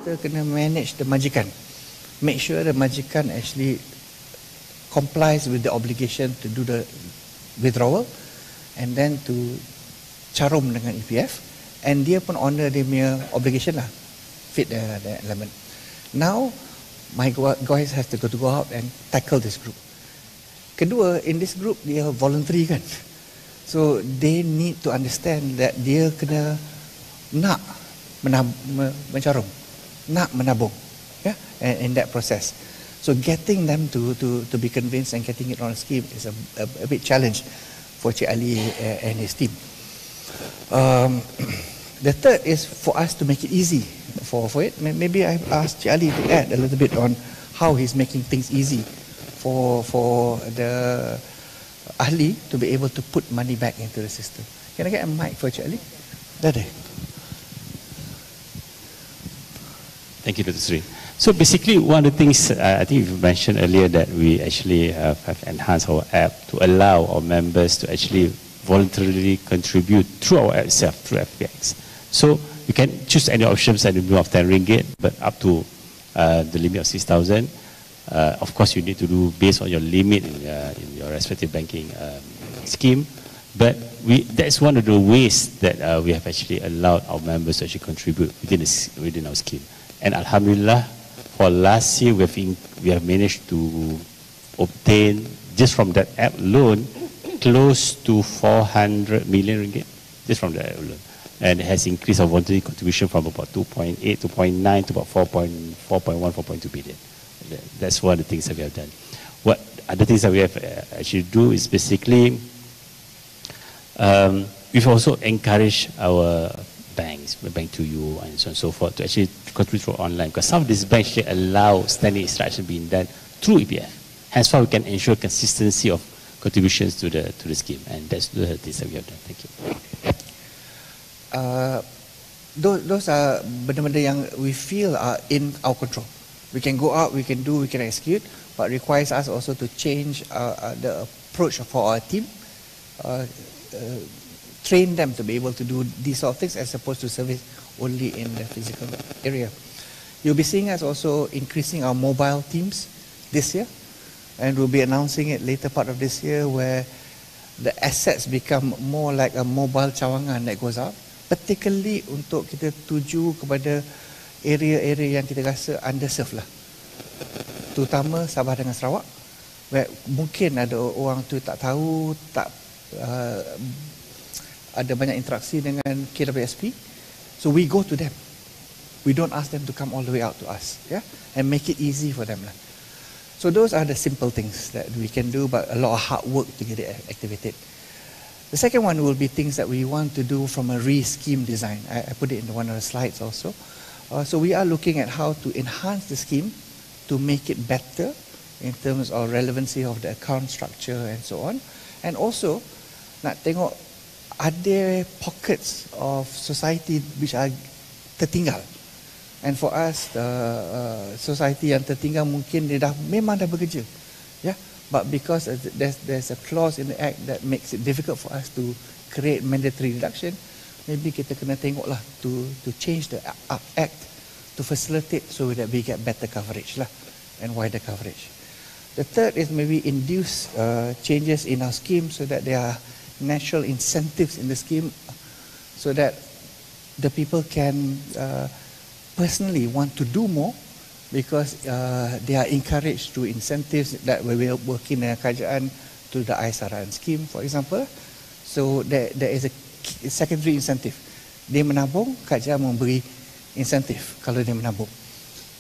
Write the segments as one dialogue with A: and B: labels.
A: kita kena manage the majikan. Make sure the majikan actually complies with the obligation to do the withdrawal and then to carum dengan EPF, and dia pun honor dia punya obligation lah, fit the element. Now my guys have to go out and tackle this group. Kedua, in this group dia voluntary kan, so they need to understand that dia kena nak mencarum, nak menabung, yeah, in that process. So getting them to be convinced and getting it on a scheme is a big challenge for Cik Ali and his team. The third is for us to make it easy for it. Maybe I asked Cik Ali to add a little bit on how he's making things easy for the ahli to be able to put money back into the system. Can I get a mic for Cik Ali? Dah deh.
B: Thank you, Dr. Sri. So basically, one of the things I think you mentioned earlier that we actually have enhanced our app to allow our members to actually voluntarily contribute through our app itself, through FPX. So you can choose any options at the minimum of 10 ringgit, but up to the limit of 6,000. Of course, you need to do based on your limit in your respective banking scheme. But that's one of the ways that we have actually allowed our members to actually contribute within our scheme. And Alhamdulillah, for last year, we have managed to obtain, just from that app alone, close to 400 million ringgit, just from that app alone. And it has increased our voluntary contribution from about 2.8, 2.9 to about 4.1, 4.2 billion. That's one of the things that we have done. What other things that we have actually do is basically, we've also encouraged our banks, Bank to You and so on and so forth, to actually contribute through online, because some of these banks actually allow standing instruction being done through EPF. Hence why we can ensure consistency of contributions to the scheme, and that's the things that we have done. Thank you.
A: Those are benda-benda yang we feel are in our control. We can go out, we can do, we can execute, but requires us also to change the approach for our team, train them to be able to do these sort of things as opposed to service only in the physical area. You'll be seeing us also increasing our mobile teams this year, and we'll be announcing it later part of this year, where the assets become more like a mobile cawangan that goes out, particularly untuk kita tuju kepada area-area yang kita rasa underserved lah, terutama Sabah dengan Sarawak, where mungkin ada orang tu tak tahu, tak ada banyak interaksi dengan KWSP, so we go to them. We don't ask them to come all the way out to us, yeah, and make it easy for them lah. So those are the simple things that we can do, but a lot of hard work to get it activated. The second one will be things that we want to do from a re-scheme design. I put it in one of the slides also. So we are looking at how to enhance the scheme to make it better in terms of relevancy of the account structure and so on. And also, nak tengok ada pockets of society which are tertinggal. And for us, society yang tertinggal mungkin dia memang dah bekerja, yeah. But because there's a clause in the act that makes it difficult for us to create mandatory deduction, maybe kita kena tengoklah to change the act to facilitate so that we get better coverage lah and wider coverage. The third is maybe induce changes in our scheme so that there are natural incentives in the scheme, so that the people can personally want to do more, because they are encouraged through incentives that we will work in a kerajaan to the Aisaran scheme, for example. So there is a secondary incentive. Dia menabung, kerajaan memberi insentif kalau dia menabung.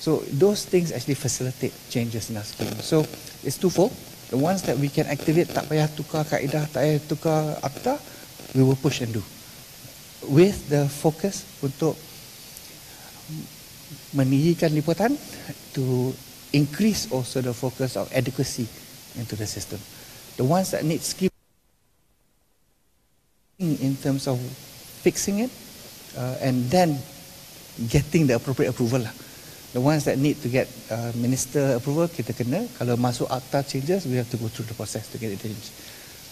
A: So those things actually facilitate changes in our scheme. So it's twofold. The ones that we can activate, tak payah tukar kaedah, tak payah tukar akta, we will push and do. With the focus untuk meninggikan liputan, to increase also the focus of adequacy into the system. The ones that need scheme in terms of fixing it and then getting the appropriate approval lah. The ones that need to get minister approval, kita kena, kalau masuk akta changes, we have to go through the process to get it changed.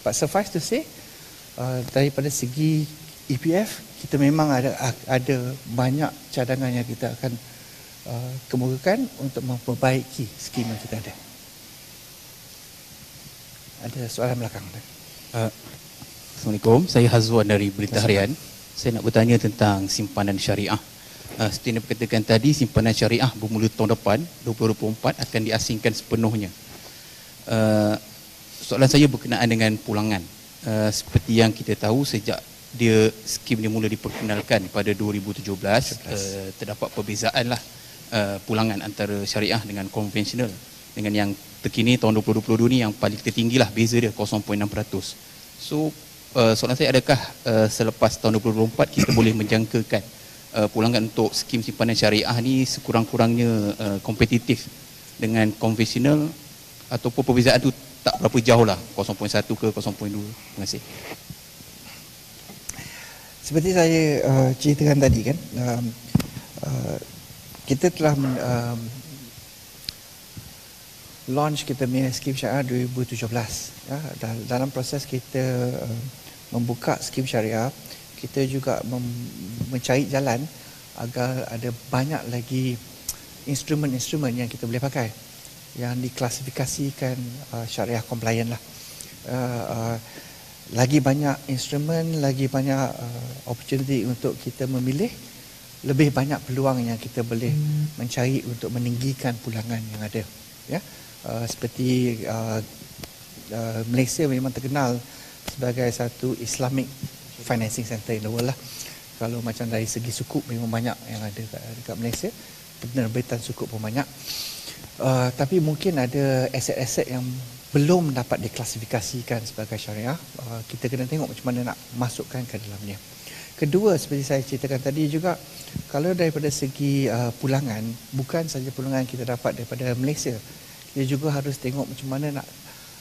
A: But suffice to say, daripada segi EPF, kita memang ada banyak cadangan yang kita akan kemukakan untuk memperbaiki skim yang kita ada. Ada soalan belakang.
C: Assalamualaikum, saya Hazwan dari Berita Harian. Saya nak bertanya tentang simpanan syariah. Seperti yang berkatakan tadi, simpanan syariah bermula tahun depan 2024 akan diasingkan sepenuhnya. Soalan saya berkenaan dengan pulangan. Seperti yang kita tahu, sejak skim dia mula diperkenalkan pada 2017, terdapat perbezaan lah pulangan antara syariah dengan konvensional. Dengan yang terkini tahun 2022 ni yang paling tertinggi lah, beza dia 0.6%. So soalan saya, adakah selepas tahun 2024 kita boleh menjangkakan pulangan untuk skim simpanan syariah ni sekurang-kurangnya kompetitif dengan konvensional, ataupun perbezaan tu tak berapa jauh lah, 0.1 ke 0.2? Terima kasih.
A: Seperti saya ceritakan tadi kan, kita telah launch kita punya skim syariah 2017. Ya, dalam proses kita membuka skim syariah, kita juga mencari jalan agar ada banyak lagi instrumen-instrumen yang kita boleh pakai yang diklasifikasikan syariah compliant lah. Lagi banyak instrumen, lagi banyak opportunity untuk kita memilih, lebih banyak peluang yang kita boleh mencari untuk meninggikan pulangan yang ada. Ya, seperti Malaysia memang terkenal sebagai satu Islamic financing center in the world lah. Kalau macam dari segi sukuk memang banyak yang ada dekat Malaysia, penerbitan sukuk pun banyak. Tapi mungkin ada aset-aset yang belum dapat diklasifikasikan sebagai syariah. Kita kena tengok macam mana nak masukkan ke dalamnya. Kedua, seperti saya ceritakan tadi juga, kalau daripada segi pulangan, bukan saja pulangan kita dapat daripada Malaysia, kita juga harus tengok macam mana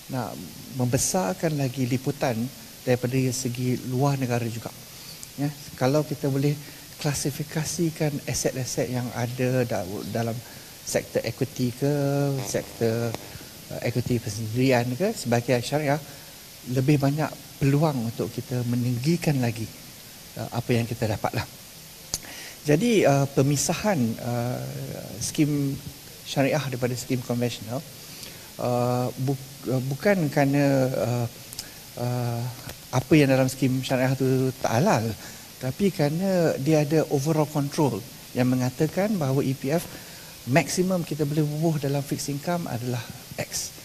A: nak membesarkan lagi liputan daripada segi luar negara juga. Ya, kalau kita boleh klasifikasikan aset-aset yang ada dalam sektor equity ke, sektor equity persendirian ke sebagai syariah, lebih banyak peluang untuk kita meninggikan lagi apa yang kita dapatlah. Jadi pemisahan skim syariah daripada skim konvensional bukan kerana apa yang dalam skim syariah tu tak halal, tapi kerana dia ada overall control yang mengatakan bahawa EPF maksimum kita boleh bubuh dalam fixed income adalah X,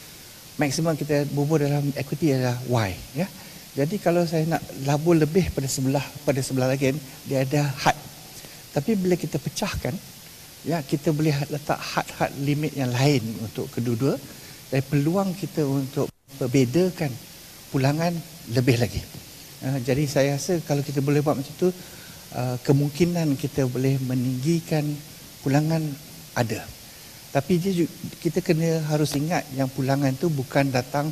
A: maksimum kita bubuh dalam equity adalah Y. Ya, jadi kalau saya nak labur lebih pada sebelah lagi, dia ada had. Tapi bila kita pecahkan, ya, kita boleh letak had limit yang lain untuk kedua-dua, dan peluang kita untuk membedakan pulangan lebih lagi. Jadi saya rasa kalau kita boleh buat macam tu, kemungkinan kita boleh meninggikan pulangan ada. Tapi kita harus ingat yang pulangan tu bukan datang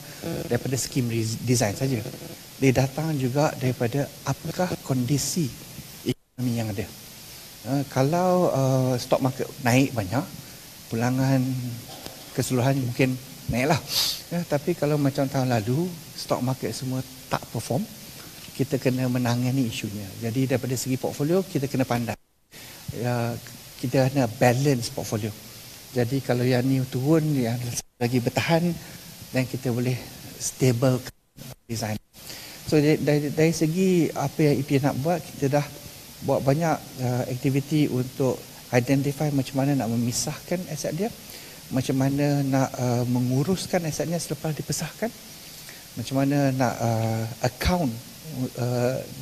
A: daripada skim design saja. Dia datang juga daripada apakah kondisi ekonomi yang ada. Kalau stock market naik banyak, pulangan keseluruhan mungkin naiklah. Tapi kalau macam tahun lalu stock market semua tak perform, kita kena menangani isunya. Jadi daripada segi portfolio kita kena pandai. Kita kena balance portfolio. Jadi kalau yang ni turun, yang lagi bertahan, dan kita boleh stable design. So dari segi apa yang EP nak buat, kita dah buat banyak aktiviti untuk identify macam mana nak memisahkan aset dia, macam mana nak menguruskan asetnya selepas dipesahkan, macam mana nak account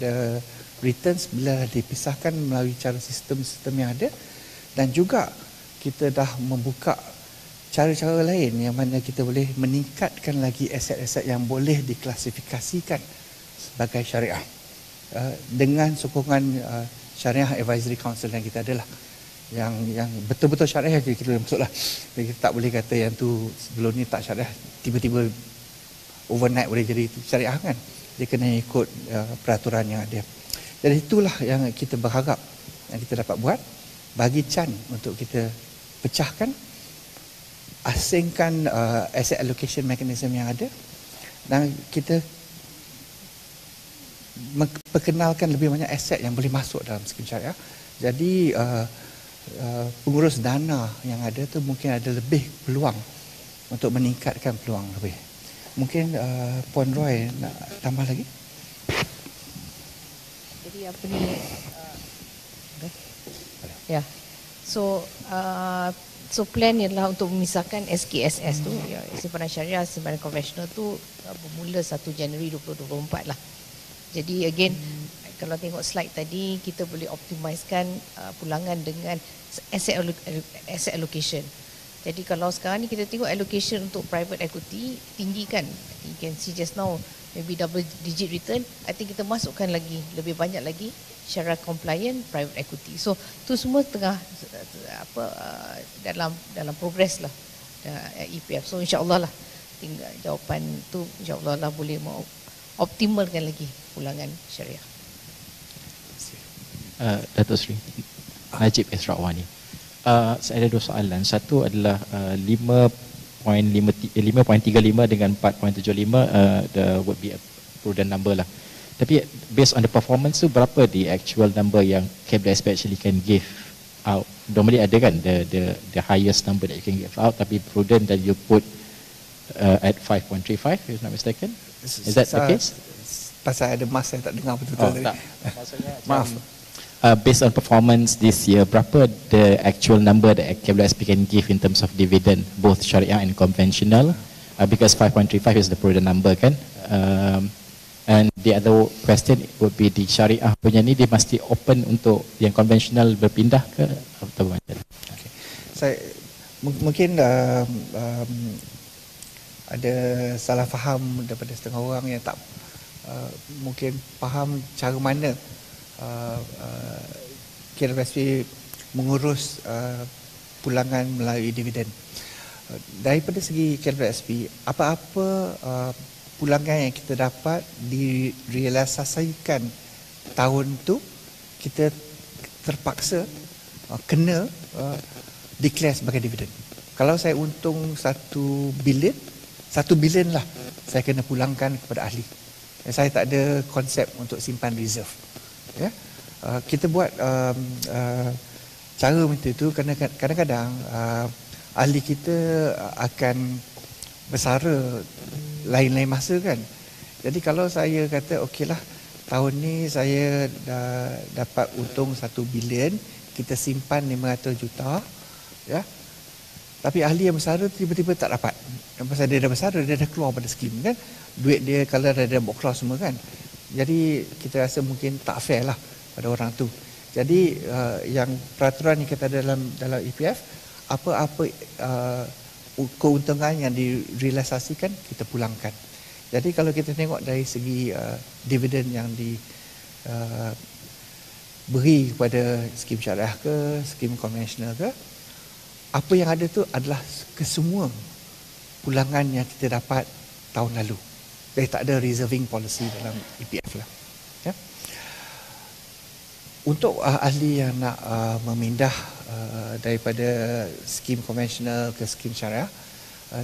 A: the returns bila dipisahkan melalui cara sistem-sistem yang ada. Dan juga kita dah membuka cara-cara lain yang mana kita boleh meningkatkan lagi aset-aset yang boleh diklasifikasikan sebagai syariah dengan sokongan Syariah Advisory Council yang kita adalah, yang betul-betul syariah kita masuklah. Kita tak boleh kata yang tu sebelum ni tak syariah, tiba-tiba overnight boleh jadi syariah kan. Dia kena ikut peraturan yang ada. Jadi itulah yang kita berharap yang kita dapat buat, bagi can untuk kita pecahkan, asingkan asset allocation mechanism yang ada, dan kita perkenalkan lebih banyak aset yang boleh masuk dalam skim syariah. Jadi pengurus dana yang ada tu mungkin ada lebih peluang untuk meningkatkan peluang lebih. Mungkin Puan Roy nak tambah lagi?
D: Jadi apa ni? Ya. So plan ialah untuk memisahkan SKSS tu, ya, simpanan syariah, simpanan konvensional tu bermula 1 Januari 2024 lah. Jadi again, kalau tengok slide tadi, kita boleh optimizekan pulangan dengan asset allocation. Jadi kalau sekarang ni kita tengok allocation untuk private equity tinggi kan. You can see just now maybe double digit return. I think kita masukkan lagi lebih banyak lagi syariah compliant private equity. So tu semua tengah dalam progress lah EPF. So insya-Allah lah tinggal jawapan tu, insya-Allah lah boleh optimalkan lagi pulangan syariah.
E: Datuk Seri Najib Esrawani. Saya ada 2 soalan. Satu adalah 5.35 dengan 4.75 would be a prudent number lah. Tapi based on the performance tu, berapa the actual number yang KWSP actually can give out? Normally ada kan the highest number that you can give out, tapi prudent that you put at 5.35 if not mistaken. Is that the case?
A: Pasal ada mas saya tak dengar betul-betul tadi. Maaf.
E: Based on performance this year, berapa the actual number that KWSP can give in terms of dividend, both syariah and conventional? Because 5.35 is the prudent number kan? And the other question would be di syariah punya ni dia mesti open untuk yang konvensional berpindah ke atau macam?
A: Okay. Saya mungkin ada salah faham daripada setengah orang yang tak mungkin faham cara mana KWSP mengurus pulangan melalui dividen. Daripada segi KWSP, apa-apa pulangan yang kita dapat direalisasikan tahun tu, kita terpaksa kena declare sebagai dividen. Kalau saya untung 1 bilion lah saya kena pulangkan kepada ahli. Saya tak ada konsep untuk simpan reserve. Ya, kita buat cara macam itu kerana kadang-kadang ahli kita akan bersara lain-lain masa kan. Jadi kalau saya kata okeylah tahun ni saya dah dapat untung 1 bilion, kita simpan 500 juta, ya. Tapi ahli yang bersara tiba-tiba tak dapat. Pasal dia dah bersara, dia dah keluar pada skim kan. Duit dia kalau dah buat keluar semua kan. Jadi kita rasa mungkin tak fair lah pada orang tu. Jadi yang peraturan yang kita ada dalam EPF, apa-apa keuntungan yang direalisasikan kita pulangkan. Jadi kalau kita tengok dari segi dividen yang diberi kepada skim syariah ke, skim konvensional ke, apa yang ada tu adalah kesemua pulangan yang kita dapat tahun lalu. Jadi tak ada reserving policy dalam EPF lah. Ya. Untuk ahli yang nak memindah daripada skim konvensional ke skim syariah,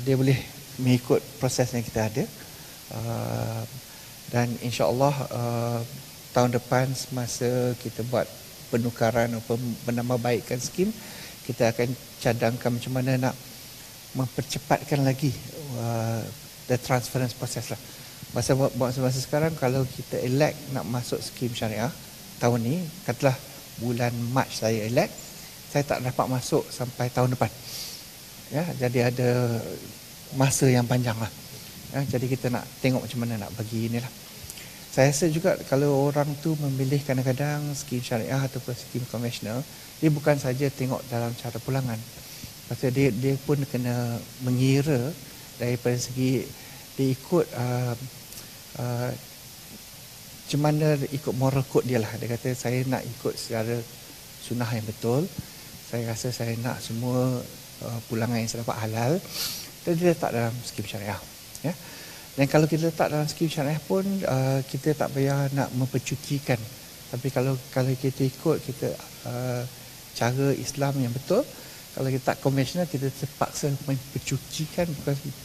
A: dia boleh mengikut proses yang kita ada, dan insya-Allah tahun depan semasa kita buat penukaran atau menambahbaikkan skim, kita akan cadangkan macam mana nak mempercepatkan lagi the transference process lah. Masa sekarang kalau kita elect nak masuk skim syariah tahun ni, katalah bulan Mac saya elect, saya tak dapat masuk sampai tahun depan. Ya, jadi ada masa yang panjang lah. Ya, jadi kita nak tengok macam mana nak bagi inilah. Saya rasa juga kalau orang tu memilih kadang-kadang skim syariah ataupun skim konvensional, dia bukan saja tengok dalam cara pulangan. Pasal dia pun kena mengira daripada segi dia ikut macam mana ikut moral code dia lah. Dia kata saya nak ikut secara sunnah yang betul. Saya rasa saya nak semua pulangan yang saya dapat halal. Dan dia letak dalam skim syariah. Ya. Dan kalau kita letak dalam skim syariah pun kita tak payah nak mempercucikan. Tapi kalau kita ikut kita cara Islam yang betul, kalau kita tak konvensional, kita terpaksa mempercucikan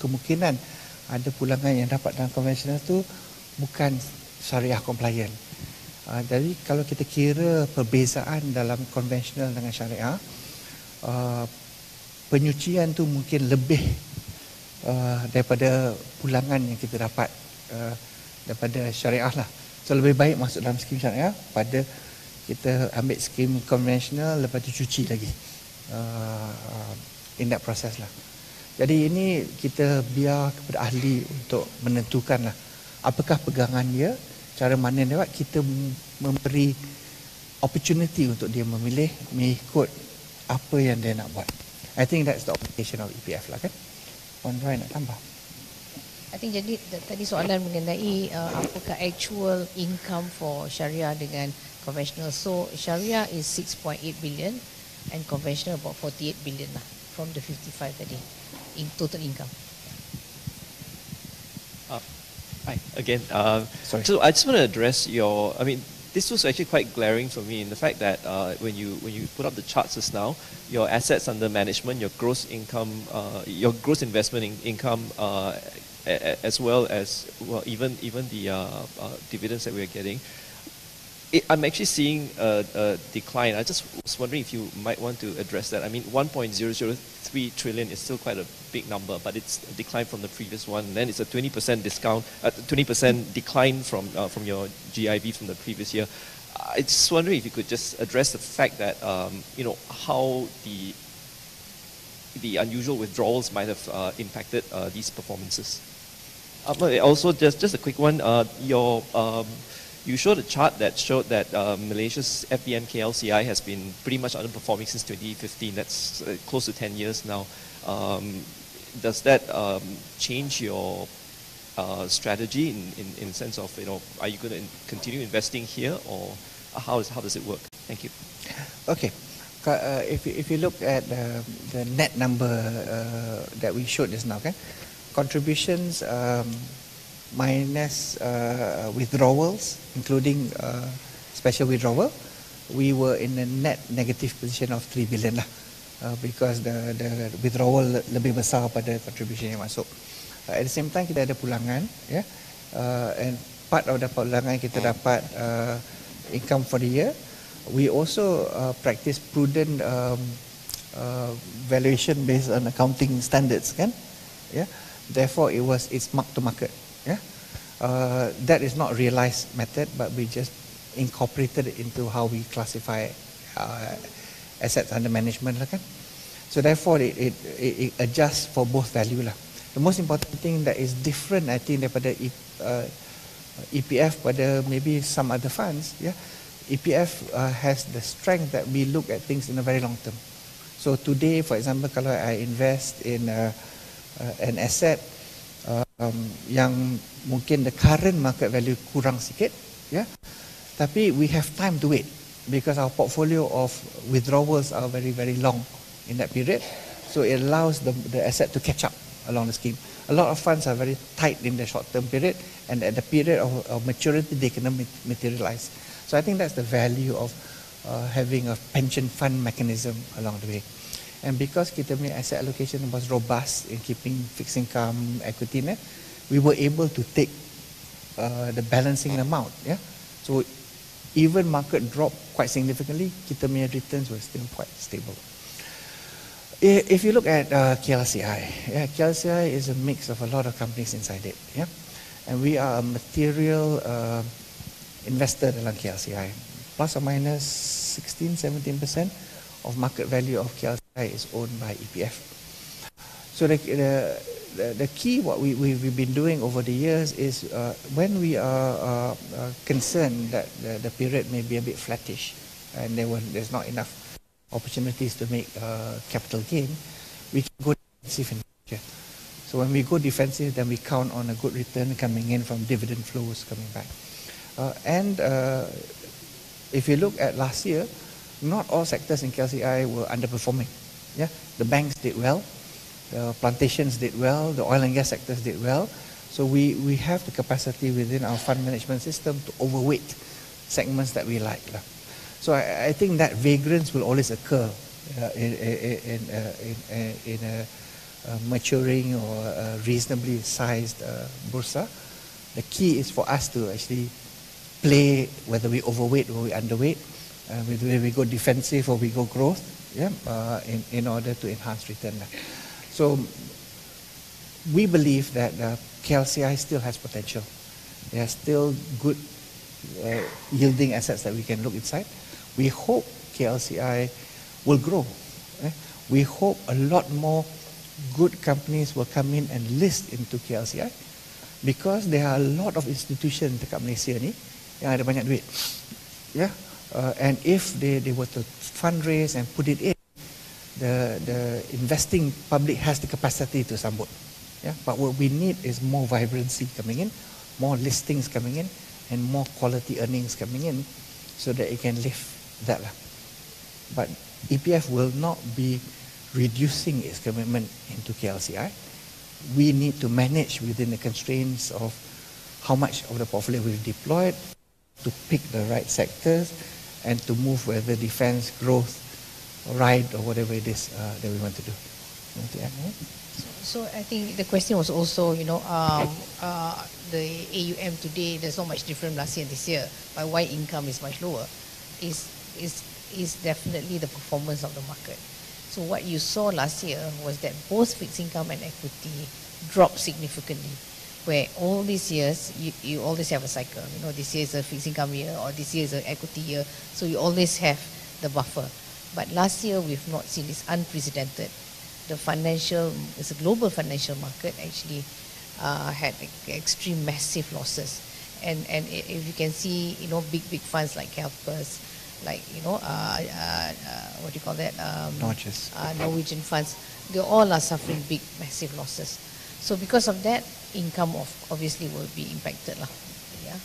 A: kemungkinan ada pulangan yang dapat dalam konvensional tu bukan syariah compliant. Jadi kalau kita kira perbezaan dalam konvensional dengan syariah, penyucian tu mungkin lebih daripada pulangan yang kita dapat daripada syariah lah. So lebih baik masuk dalam skim syariah pada kita ambil skim konvensional lepas tu cuci lagi in that process lah. Jadi ini kita biar kepada ahli untuk menentukan lah apakah pegangan dia, cara mana dia buat, kita memberi opportunity untuk dia memilih mengikut apa yang dia nak buat. I think that's the obligation of EPF lah kan. Puan Roy nak tambah?
D: I think jadi tadi soalan mengenai apakah actual income for syariah dengan conventional. So syariah is 6.8 billion and conventional about 48 billion lah from the 55 tadi in total income.
F: Hi again.
A: Sorry.
F: So I just want to address your. I mean, this was actually quite glaring for me in the fact that when you put up the charts just now, your assets under management, your gross income, your gross investment income, as well as even the dividends that we're getting, I'm actually seeing a decline. I just was wondering if you might want to address that. I mean, 1.003 trillion is still quite a big number, but it's a decline from the previous one. And then it's a 20% discount, 20% decline from your GIV from the previous year. I just wondering if you could just address the fact that how the unusual withdrawals might have impacted these performances. But also, just a quick one. You showed a chart that showed that Malaysia's FBM KLCI has been pretty much underperforming since 2015. That's close to 10 years now. Does that change your strategy in the sense of, are you going to continue investing here, or how does it work? Thank you.
A: Okay. If you look at the net number that we showed just now, okay, contributions minus withdrawals, including special withdrawal, we were in a net negative position of 3 billion lah, because the withdrawal lebih besar pada contribution yang masuk. At the same time kita ada pulangan, yeah, and part of the pulangan kita dapat income for the year. We also practice prudent valuation based on accounting standards, kan? Yeah. Therefore, it's mark to market. Yeah. That is not realized method, but we just incorporated it into how we classify assets under management, lah, kan? So therefore, it adjusts for both value lah. The most important thing that is different, I think, daripada EPF pada maybe some other funds, yeah. EPF has the strength that we look at things in a very long term. So today, for example, kalau I invest in an asset yang mungkin the current market value kurang sikit, yeah, tapi we have time to wait because our portfolio of withdrawals are very, very long in that period. So it allows the asset to catch up along the scheme. A lot of funds are very tight in the short-term period, and at the period of maturity, they cannot materialize. So I think that's the value of having a pension fund mechanism along the way. And because kita punya asset allocation was robust in keeping fixed income, equity net, we were able to take the balancing amount. Yeah. So even market drop quite significantly, kita punya returns were still quite stable. If you look at KLCI, yeah, KLCI is a mix of a lot of companies inside it. Yeah. And we are a material investor dalam KLCI. Plus or minus 16-17% of market value of KLCI is owned by EPF. So the key what we've been doing over the years is when we are concerned that the period may be a bit flattish and there's not enough opportunities to make capital gain, we can go defensive in the future. So when we go defensive, then we count on a good return coming in from dividend flows coming back. And if you look at last year, not all sectors in KLCI were underperforming. Yeah, the banks did well, the plantations did well, the oil and gas sectors did well. So we have the capacity within our fund management system to overweight segments that we like. So I think that vagrance will always occur in a maturing or a reasonably sized bursa. The key is for us to actually play whether we overweight or we underweight, whether we go defensive or we go growth, yeah, in order to enhance return. So we believe that KLCI still has potential. There are still good yielding assets that we can look inside. We hope KLCI will grow. We hope a lot more good companies will come in and list into KLCI, because there are a lot of institutions dekat Malaysia ni yang ada banyak duit. Yeah, and if they were to fundraise and put it in, the investing public has the capacity to sambut. Yeah, but what we need is more vibrancy coming in, more listings coming in, and more quality earnings coming in, so that it can lift that lah. But EPF will not be reducing its commitment into KLCI. We need to manage within the constraints of how much of the portfolio we've deployed, to pick the right sectors, and to move whether defense, growth, ride, or whatever it is that we want to do. You want to add more?
D: So I think the question was also, the AUM today, there's not much different last year and this year, but why income is much lower? Is definitely the performance of the market. So what you saw last year was that both fixed income and equity dropped significantly, where all these years, you always have a cycle. This year is a fixed income year, or this year is an equity year, so you always have the buffer. But last year we've not seen this, unprecedented. It's a global financial market actually had extreme massive losses. And if you can see, big funds like CalPERS, like, what do you call that? Norwegian funds, they all are suffering big, massive losses. So because of that, income obviously will be impacted lah. Yeah.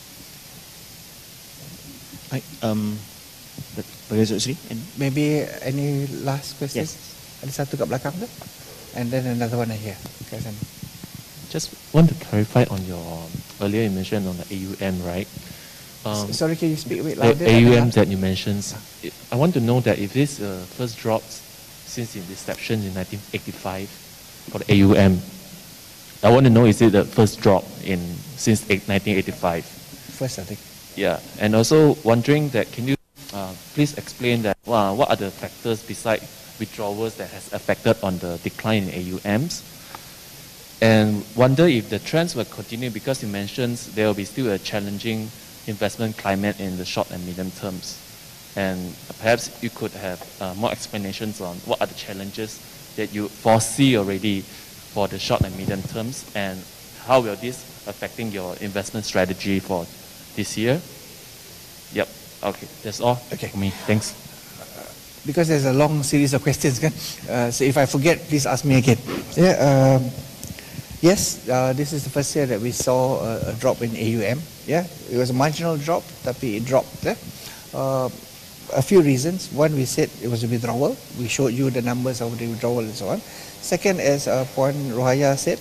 A: Maybe any last questions?
F: Yes.
A: Ada satu kat belakang tu, and then another one here. Okay,
G: just want to clarify on your earlier you mentioned on the AUM, right?
A: Sorry, can you speak a bit
G: louder?
A: louder?
G: The AUM that you mentioned, I want to know that if this first drops since its inception in 1985 for the AUM, I want to know, is it the first drop since 1985?
A: First, I think.
G: Yeah, and also wondering that, can you please explain that what are the factors besides withdrawals that has affected on the decline in AUMs? And wonder if the trends will continue, because you mentioned there will be still a challenging investment climate in the short and medium terms. And perhaps you could have more explanations on what are the challenges that you foresee already for the short and medium terms, and how will this affecting your investment strategy for this year? Yep. Okay, that's all for me. Thanks.
A: Because there's a long series of questions, kan? So if I forget, please ask me again. Yeah. Yes, this is the first year that we saw a drop in AUM. Yeah, it was a marginal drop, tapi it dropped. A few reasons. One, we said it was a withdrawal. We showed you the numbers of the withdrawal and so on. Second, as Puan Rohaya said,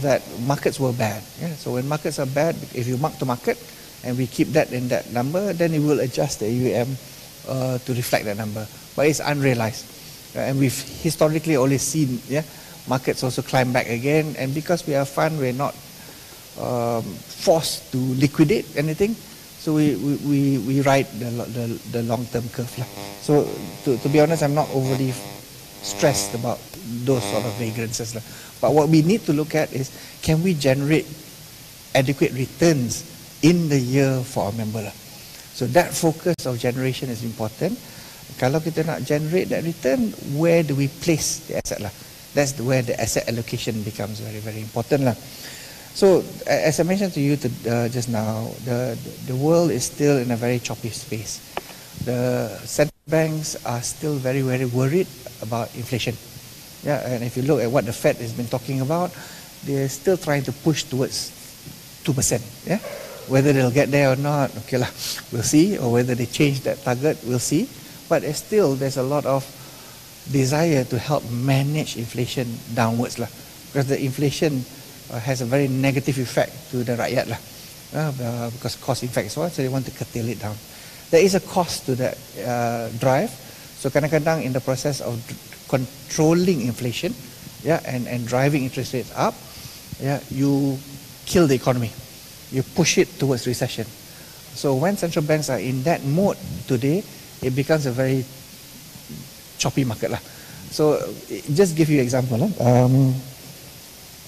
A: that markets were bad. Yeah? So when markets are bad, if you mark to market and we keep that in that number, then it will adjust the AUM to reflect that number. But it's unrealized. And we've historically always seen markets also climb back again. And because we are a fund, we're not forced to liquidate anything. So we ride the long-term curve. So to be honest, I'm not overly stressed about those sort of vagrances. But what we need to look at is, can we generate adequate returns in the year for our member? So that focus of generation is important. Kalau kita nak generate that return, where do we place the asset? That's where the asset allocation becomes very, very important. So as I mentioned to you just now, the world is still in a very choppy space. The central banks are still very, very worried about inflation. Yeah, and if you look at what the Fed has been talking about, they're still trying to push towards 2%. Yeah, whether they'll get there or not, okay lah, we'll see. Or whether they change that target, we'll see. But there's a lot of desire to help manage inflation downwards lah, because the inflation has a very negative effect to the rakyat lah, because cost effect so they want to curtail it down. There is a cost to that drive. So kadang-kadang in the process of controlling inflation, and driving interest rates up, you kill the economy. You push it towards recession. So when central banks are in that mode today, it becomes a very choppy market lah. So just give you an example.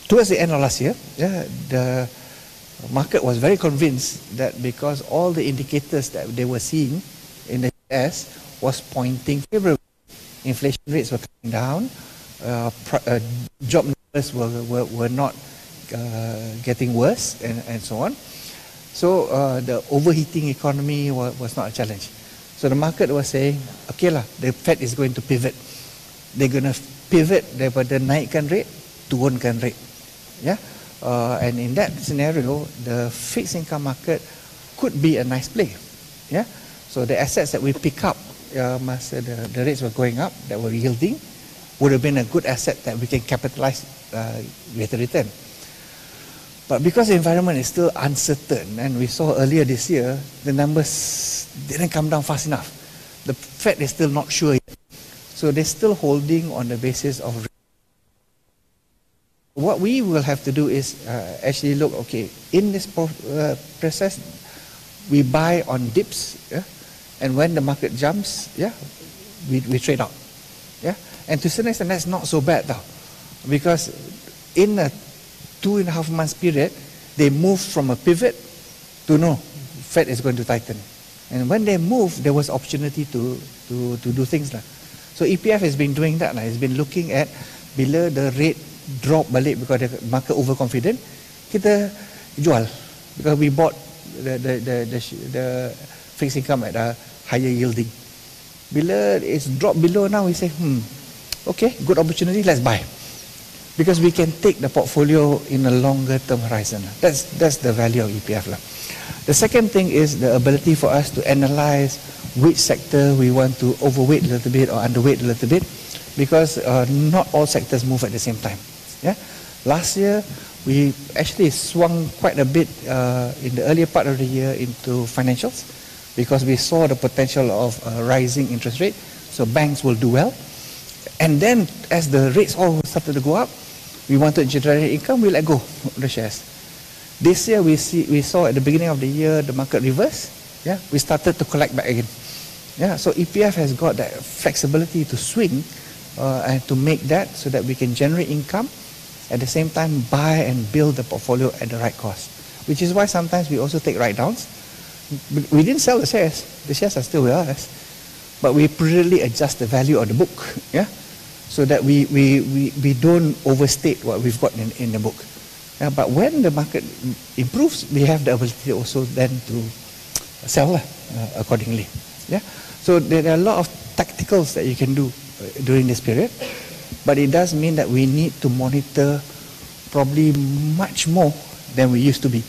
A: Towards the end of last year, the market was very convinced that because all the indicators that they were seeing in the US was pointing favorably. Inflation rates were coming down, job numbers were not getting worse, and so on. So the overheating economy was not a challenge. So the market was saying, okay lah, the Fed is going to pivot. They're going to pivot daripada naikkan rate, turunkan rate. Yeah, and in that scenario, the fixed income market could be a nice play. Yeah, so the assets that we pick up, masa the rates were going up, that were yielding, would have been a good asset that we can capitalize with a return. But because the environment is still uncertain, and we saw earlier this year, the numbers didn't come down fast enough. The Fed is still not sure yet. So they're still holding on the basis of. What we will have to do is actually look, okay, in this process, we buy on dips, and when the market jumps, we trade out. Yeah? And to some extent, that's not so bad though, because in a 2.5 months period, they moved from a pivot to no, Fed is going to tighten. And when they moved, there was opportunity to do things lah. So EPF has been doing that lah. It's been looking at bila the rate drop balik because the market overconfident, kita jual because we bought the fixed income at a higher yielding. Bila it's dropped below now, we say, okay, good opportunity, let's buy. Because we can take the portfolio in a longer term horizon. That's the value of EPF lah. The second thing is the ability for us to analyze which sector we want to overweight a little bit or underweight a little bit, because not all sectors move at the same time. Yeah, last year we actually swung quite a bit in the earlier part of the year into financials, because we saw the potential of rising interest rate. So banks will do well, and then as the rates all started to go up, we wanted to generate income, we let go of the shares. This year we saw at the beginning of the year the market reverse. Yeah, we started to collect back again. Yeah, so EPF has got that flexibility to swing and to make that so that we can generate income, at the same time buy and build the portfolio at the right cost. Which is why sometimes we also take write-downs. We didn't sell the shares are still with us, but we prudently adjust the value of the book, yeah, so that we don't overstate what we've got in the book. Yeah, but when the market improves, we have the ability also then to sell accordingly. Yeah, so there are a lot of tacticals that you can do during this period, but it does mean that we need to monitor probably much more than we used to be,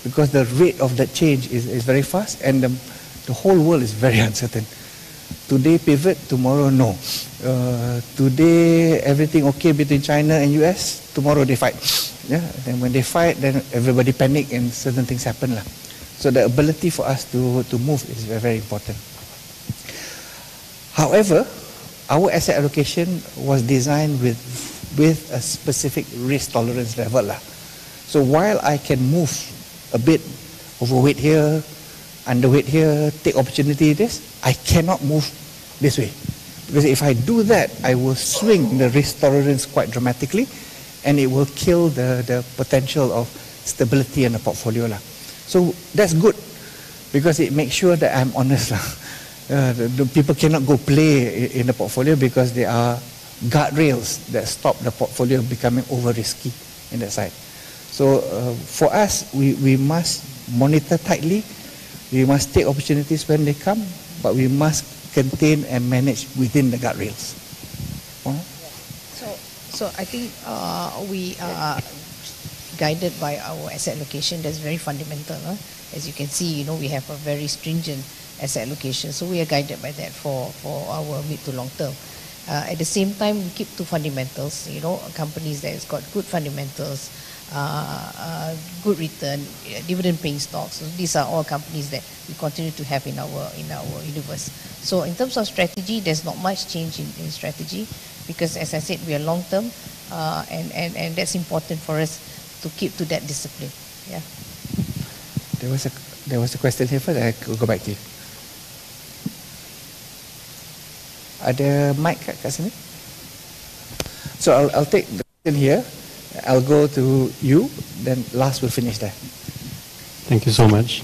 A: because the rate of that change is very fast, and the whole world is very uncertain. Today pivot, tomorrow no. Today everything okay between China and US, tomorrow they fight. Yeah, and when they fight, then everybody panic and certain things happen lah. So the ability for us to move is very, very important. However, our asset allocation was designed with a specific risk tolerance level lah. So while I can move a bit overweight here, underweight here, take opportunity this, I cannot move this way. Because if I do that, I will swing the risk tolerance quite dramatically, and it will kill the potential of stability in the portfolio lah. So that's good, because it makes sure that I'm honest lah. The people cannot go play in the portfolio because there are guardrails that stop the portfolio becoming over risky in that side. So for us, we must monitor tightly. We must take opportunities when they come, but we must contain and manage within the guardrails.
D: So I think we are guided by our asset allocation. That's very fundamental. As you can see, we have a very stringent asset allocation. So we are guided by that for our mid to long term. At the same time, we keep to fundamentals. Companies that has got good fundamentals, good return, dividend-paying stocks. So these are all companies that we continue to have in our universe. So in terms of strategy, there's not much change in strategy, because as I said, we are long-term, and that's important for us to keep to that discipline. Yeah.
A: There was a question here first. I could go back to you. Ada mic kat sini? So I'll take the question here. I'll go to you, then last we'll finish there.
H: Thank you so much.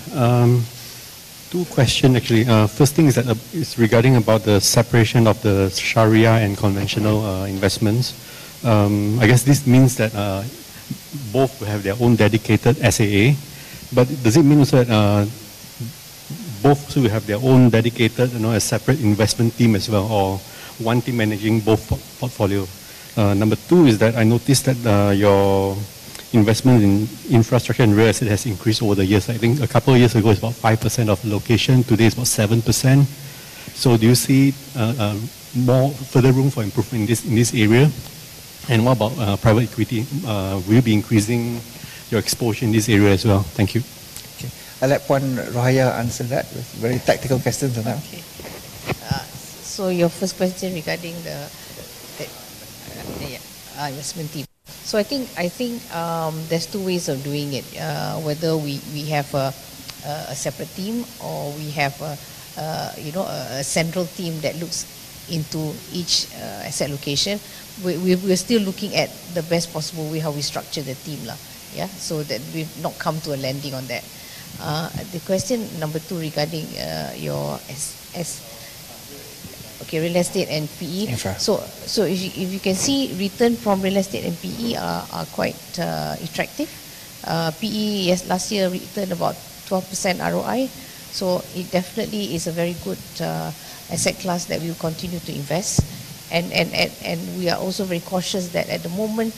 H: Two questions actually. First thing is that it's regarding about the separation of the Sharia and conventional investments. I guess this means that both will have their own dedicated SAA, but does it mean also that both will have their own dedicated, a separate investment team as well, or one team managing both portfolio? Number two is that I noticed that your investment in infrastructure and real estate has increased over the years. I think a couple of years ago it's about 5% of location. Today it's about 7%. So do you see more further room for improvement in this area? And what about private equity? Will you be increasing your exposure in this area as well? Thank you.
A: Okay. I'll let Puan Rohaya answer that with very tactical questions on that.
D: Okay. So your first question regarding the investment team. So I think there's two ways of doing it. Whether we have a separate team or we have a central team that looks into each asset location. We're still looking at the best possible way how we structure the team lah. Yeah, so that we've not come to a landing on that. The question number two regarding your real estate and PE.
A: Infra.
D: So if you can see, return from real estate and PE are quite attractive. PE last year returned about 12% ROI. So it definitely is a very good asset class that we will continue to invest. And we are also very cautious that at the moment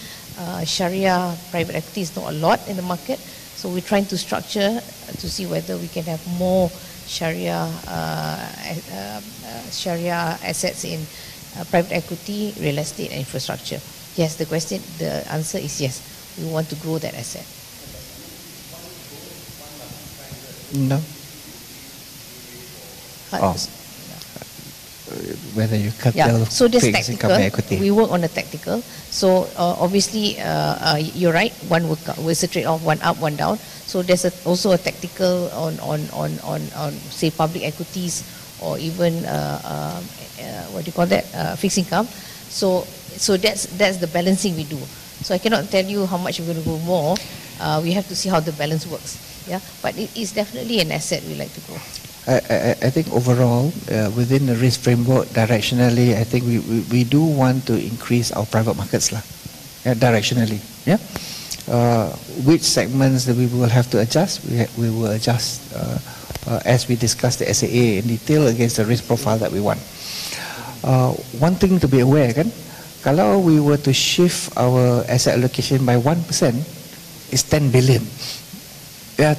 D: Sharia private equity is not a lot in the market. So we're trying to structure to see whether we can have more Sharia assets in private equity, real estate and infrastructure. Yes, the answer is yes. We want to grow that asset.
A: No. Oh. Whether you curtail
D: so this
A: fixed income
D: tactical, we work on the tactical. So obviously, you're right. One will a trade-off, one up, one down. So there's also a tactical on say public equities or even what do you call that, fixed income. So that's the balancing we do. So I cannot tell you how much we're going to go more. We have to see how the balance works. Yeah, but it is definitely an asset we like to grow.
A: I think overall, within the risk framework, directionally, I think we do want to increase our private markets lah. Yeah, directionally. Yeah. Which segments that we will have to adjust? We will adjust as we discuss the SAA in detail against the risk profile that we want. One thing to be aware, kan, kalau we were to shift our asset allocation by 1%, it's 10 billion. Yeah.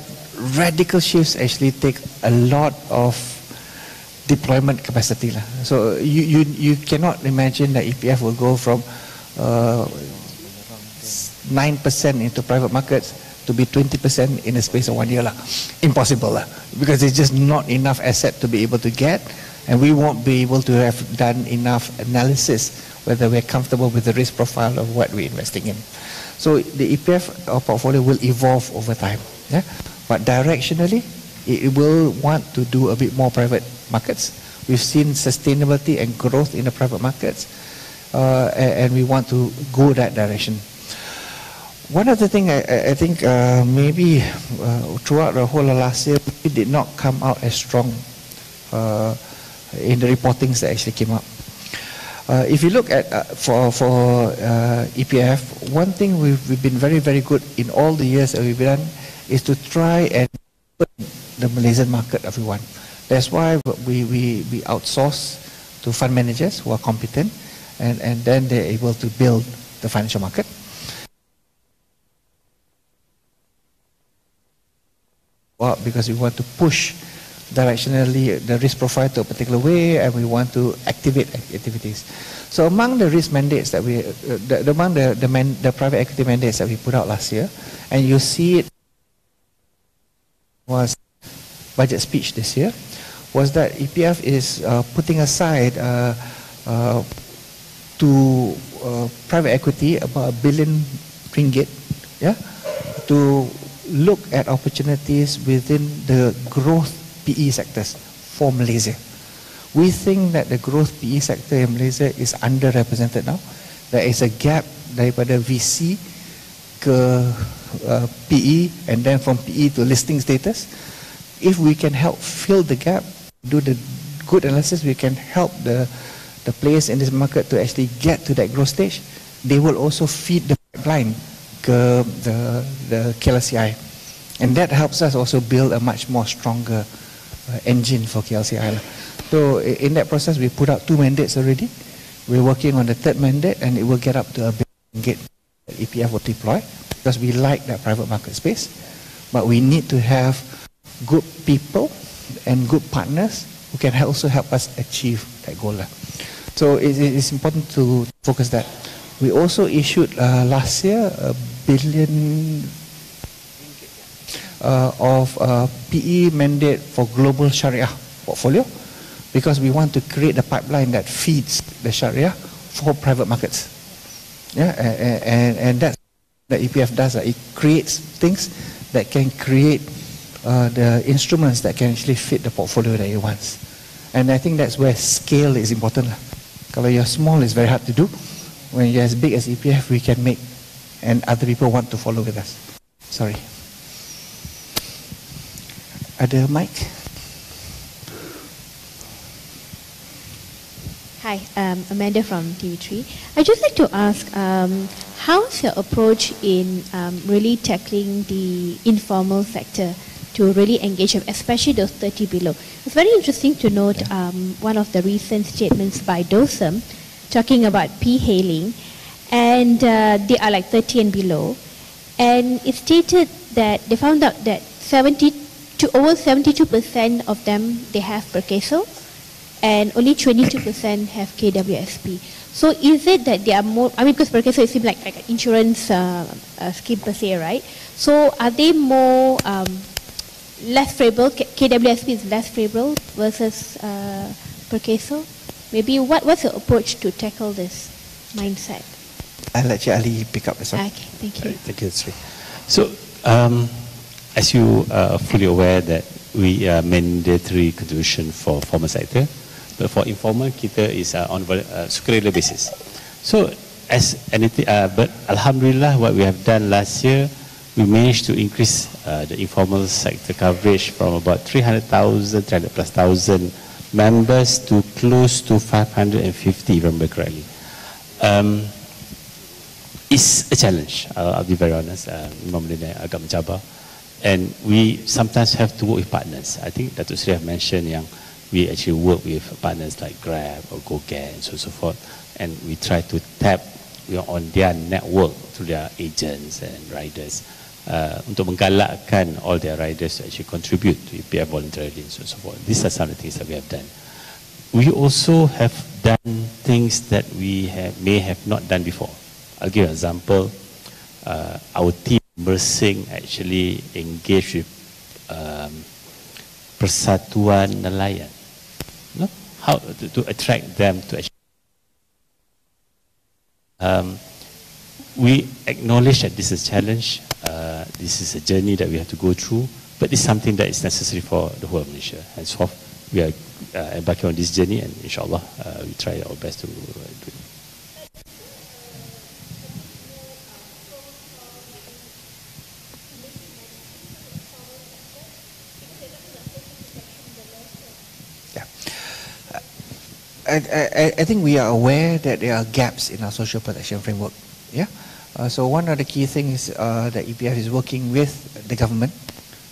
A: Radical shifts actually take a lot of deployment capacity lah. So you cannot imagine that EPF will go from 9% into private markets to be 20% in the space of 1 year lah. Impossible lah, because there's just not enough asset to be able to get, and we won't be able to have done enough analysis whether we're comfortable with the risk profile of what we're investing in. So the EPF portfolio will evolve over time. Yeah. But directionally, it will want to do a bit more private markets. We've seen sustainability and growth in the private markets, and we want to go that direction. One other thing I think maybe throughout the whole of last year, we did not come out as strong in the reportings that actually came out. If you look at for EPF, one thing we've been very, very good in all the years that we've done is to try and put the Malaysian market everyone. That's why we outsource to fund managers who are competent, and then they're able to build the financial market. Well, because we want to push directionally the risk profile to a particular way, and we want to activate activities. So among the risk mandates that among the private equity mandates that we put out last year, and you see it was budget speech this year, was that EPF is putting aside to private equity about R1 billion, yeah, to look at opportunities within the growth PE sectors for Malaysia. We think that the growth PE sector in Malaysia is underrepresented now. There is a gap daripada VC ke PE, and then from PE to listing status. If we can help fill the gap, do the good analysis, we can help the players in this market to actually get to that growth stage. They will also feed the pipeline ke the KLCI, and that helps us also build a much more stronger engine for KLCI. So in that process, we put out 2 mandates already. We're working on the 3rd mandate, and it will get up to a big gate that EPF will deploy, because we like that private market space, but we need to have good people and good partners who can also help us achieve that goal. So it's important to focus that. We also issued last year $1 billion of PE mandate for global Sharia portfolio, because we want to create a pipeline that feeds the Sharia for private markets. Yeah, and that's what EPF does. It creates things that can create the instruments that can actually fit the portfolio that it wants. And I think that's where scale is important. Kalau you're small, it's very hard to do. When you're as big as EPF, we can make, and other people want to follow with us. Sorry. Ada mic?
I: Hi, Amanda from TV3. I'd just like to ask, how's your approach in really tackling the informal sector to really engage them, especially those 30 below? It's very interesting to note one of the recent statements by DOSM talking about P-hailing, and they are like 30 and below, and it stated that they found out that over 72% of them, they have Perkeso, and only 22% have KWSP. So is it that they are more, I mean, because Perkeso seems like an insurance scheme per se, right? So are they more less favorable, KWSP is less favorable versus Perkeso? Maybe what's the approach to tackle this mindset?
A: I'll let Ali pick up this one.
I: Okay, thank you.
B: Thank you, Sri. So, as you are fully aware that we are mandatory contribution for formal sector, but for informal kita is on sukarela basis. So, as anything, but Alhamdulillah, what we have done last year, we managed to increase the informal sector coverage from about 300,000 members to close to 550, if I remember correctly. It's a challenge, I'll be very honest. Memang benda agak mencabar. And we sometimes have to work with partners. I think Datuk Sri have mentioned yang we actually work with partners like Grab or GoGet and so forth. And we try to tap on their network through their agents and riders untuk menggalakkan all their riders to actually contribute to EPF voluntarily and so forth. These are some of the things that we have done. We also have done things that we may have not done before. I'll give an example. Our team Bersing actually engaged with Persatuan Nelayan. How to attract them to actually. We acknowledge that this is a challenge. This is a journey that we have to go through, but it's something that is necessary for the whole of Malaysia. Henceforth, we are embarking on this journey, and inshallah, we try our best to do it.
A: I think we are aware that there are gaps in our social protection framework. Yeah. So one of the key things that EPF is working with the government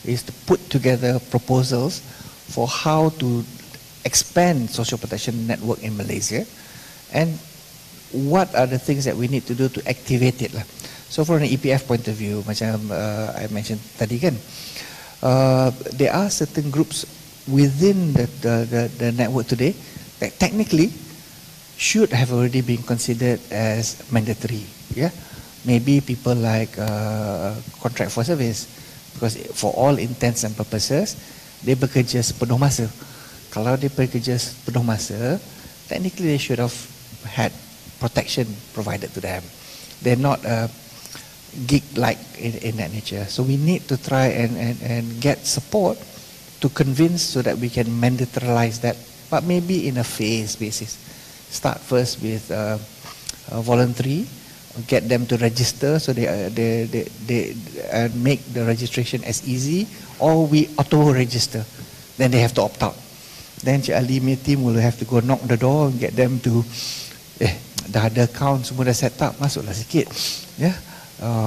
A: is to put together proposals for how to expand social protection network in Malaysia, and what are the things that we need to do to activate it lah. So from an EPF point of view, macam I mentioned tadi kan, there are certain groups within the network today that technically should have already been considered as mandatory. Yeah, maybe people like contract for service, because for all intents and purposes, they bekerja sepenuh masa. Kalau dia bekerja sepenuh masa, technically they should have had protection provided to them. They're not gig-like in that nature. So we need to try and get support to convince so that we can mandatarize that but maybe in a phase basis. Start first with voluntary, get them to register so they make the registration as easy, or we auto-register. Then they have to opt out. Then Cik Ali team will have to go knock the door and get them to, dah ada account, semua dah set up, masuklah sikit. Yeah?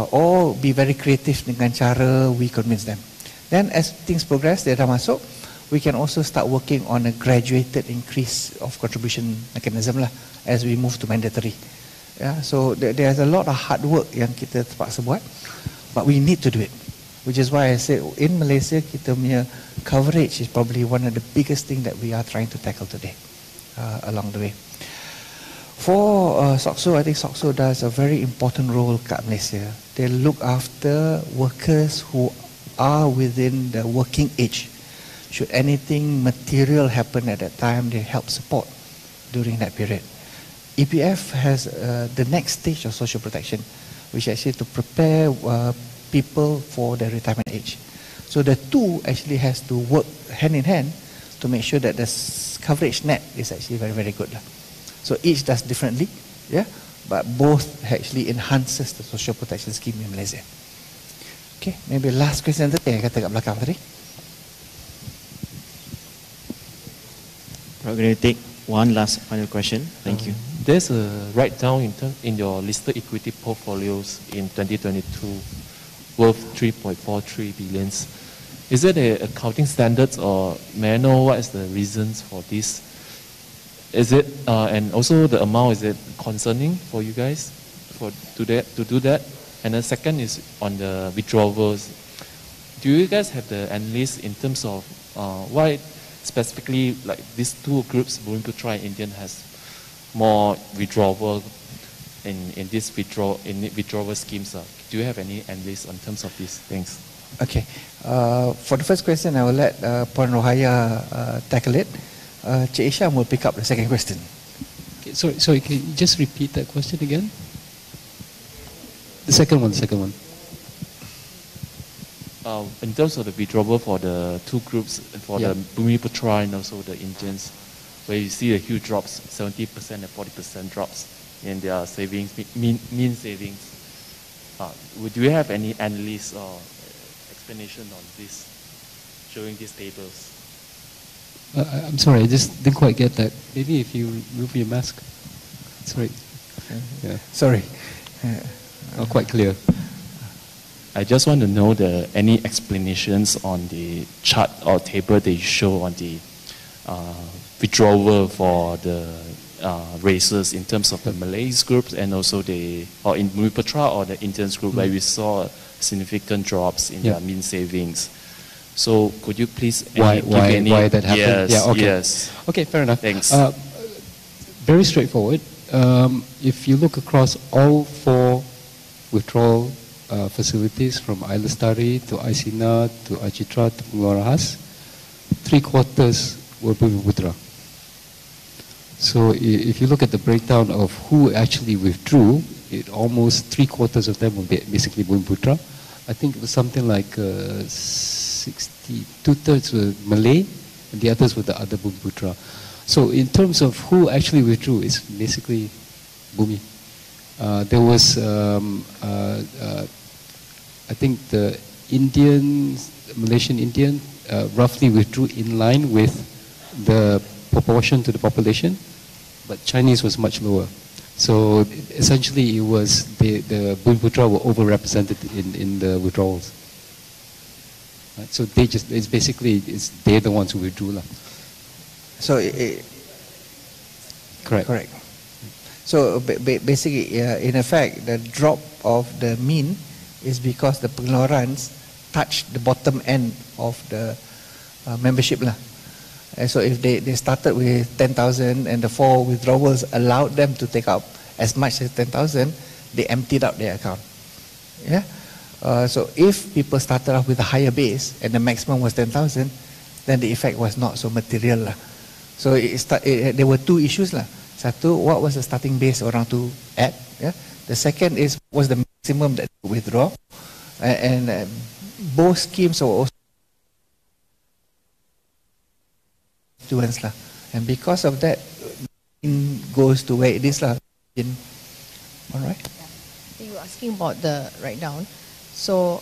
A: Or be very creative dengan cara we convince them. Then as things progress, they dah masuk, we can also start working on a graduated increase of contribution mechanism lah as we move to mandatory. Yeah, so there's a lot of hard work yang kita terpaksa buat, but we need to do it. Which is why I say in Malaysia, kita punya coverage is probably one of the biggest thing that we are trying to tackle today along the way. For SOCSO, I think SOCSO does a very important role kat Malaysia. They look after workers who are within the working age. Should anything material happen at that time, they help support during that period. EPF has the next stage of social protection, which actually to prepare people for their retirement age. So the two actually has to work hand in hand to make sure that the coverage net is actually very, very good. So each does differently, yeah, but both actually enhances the social protection scheme in Malaysia. Okay, maybe last question tadi yang kata kat belakang tadi.
J: We're going to take one last final question. Thank you.
G: There's a write-down in your listed equity portfolios in 2022 worth 3.43 billion. Is it a accounting standards, or may I know what is the reasons for this? Is it and also the amount, is it concerning for you guys to do that? And the second is on the withdrawals. Do you guys have the analysis in terms of why specifically like these two groups, Buletin and Indian, has more withdrawal in this withdrawal schemes? Do you have any analysis in terms of these things?
A: Okay. For the first question, I will let Puan Rohaya tackle it. Cik Isham will pick up the second question.
K: Okay, sorry, can you just repeat that question again? The second one.
G: In terms of the withdrawal for the two groups, for the Bumiputra and also the Indians, where you see a huge drops, 70% and 40% drops in their savings, mean savings. Do you have any analysis or explanation on this, showing these tables?
K: I'm sorry, I just didn't quite get that. Maybe if you remove your mask. Sorry. Yeah.
A: Sorry.
K: Not quite clear.
G: I just want to know any explanations on the chart or table that you show on the withdrawal for the races in terms of the Malays groups and also or in Bumiputra or the Indians group, where we saw significant drops in their mean savings. So could you please
K: why that happened?
G: Yes,
K: yeah, okay.
G: Yes.
K: Okay, fair enough.
G: Thanks.
K: Very straightforward. If you look across all four withdrawal facilities, from Ailestari to Aisina to Acitra to Pengeluaran Khas, 3/4 were Bumiputra. So if you look at the breakdown of who actually withdrew, almost 3/4 of them were basically Bumiputra. I think it was something like 2/3 were Malay, and the others were the other Bumiputra. So in terms of who actually withdrew, it's basically Bumi. There was, I think the Malaysian Indian roughly withdrew in line with the proportion to the population, but Chinese was much lower. So essentially it was the Bumiputra were overrepresented in the withdrawals. Right? So they're the ones who withdrew.
A: So correct. So basically, in effect, the drop of the mean is because the pengeluarans touched the bottom end of the membership lah. So if they started with 10,000 and the 4 withdrawals allowed them to take up as much as 10,000, they emptied out their account. Yeah. So if people started off with a higher base and the maximum was 10,000, then the effect was not so material lah. So there were two issues lah. Satu, what was the starting base orang tu at? Yeah. The second is, what was the maximum that they withdraw? And both schemes were also students lah. And because of that, it goes to where it is. All right?
D: You were asking about the write-down. So,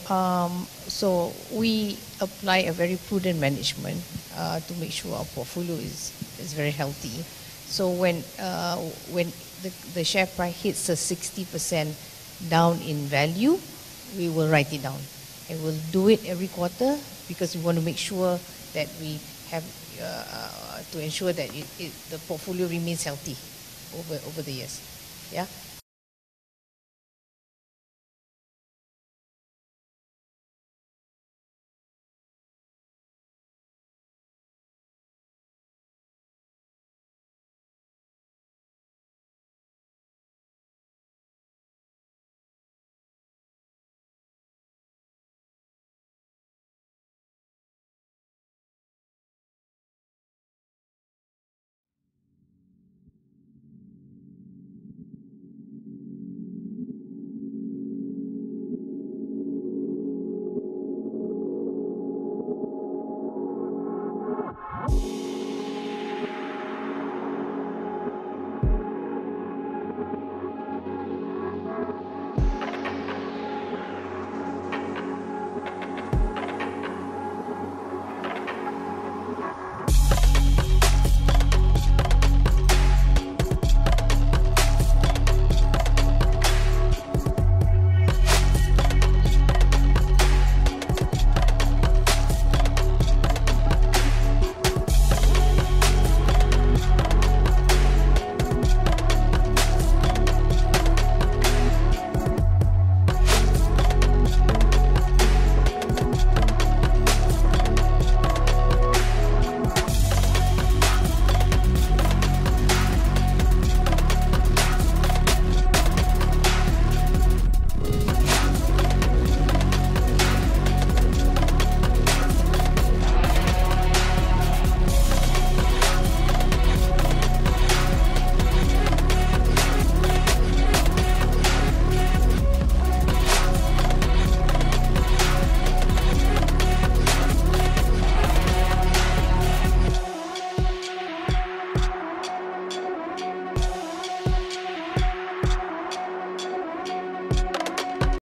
D: so we apply a very prudent management to make sure our portfolio is very healthy. So when the share price hits a 60% down in value, we will write it down. And we'll do it every quarter because we want to make sure that we have to ensure that the portfolio remains healthy over the years. Yeah.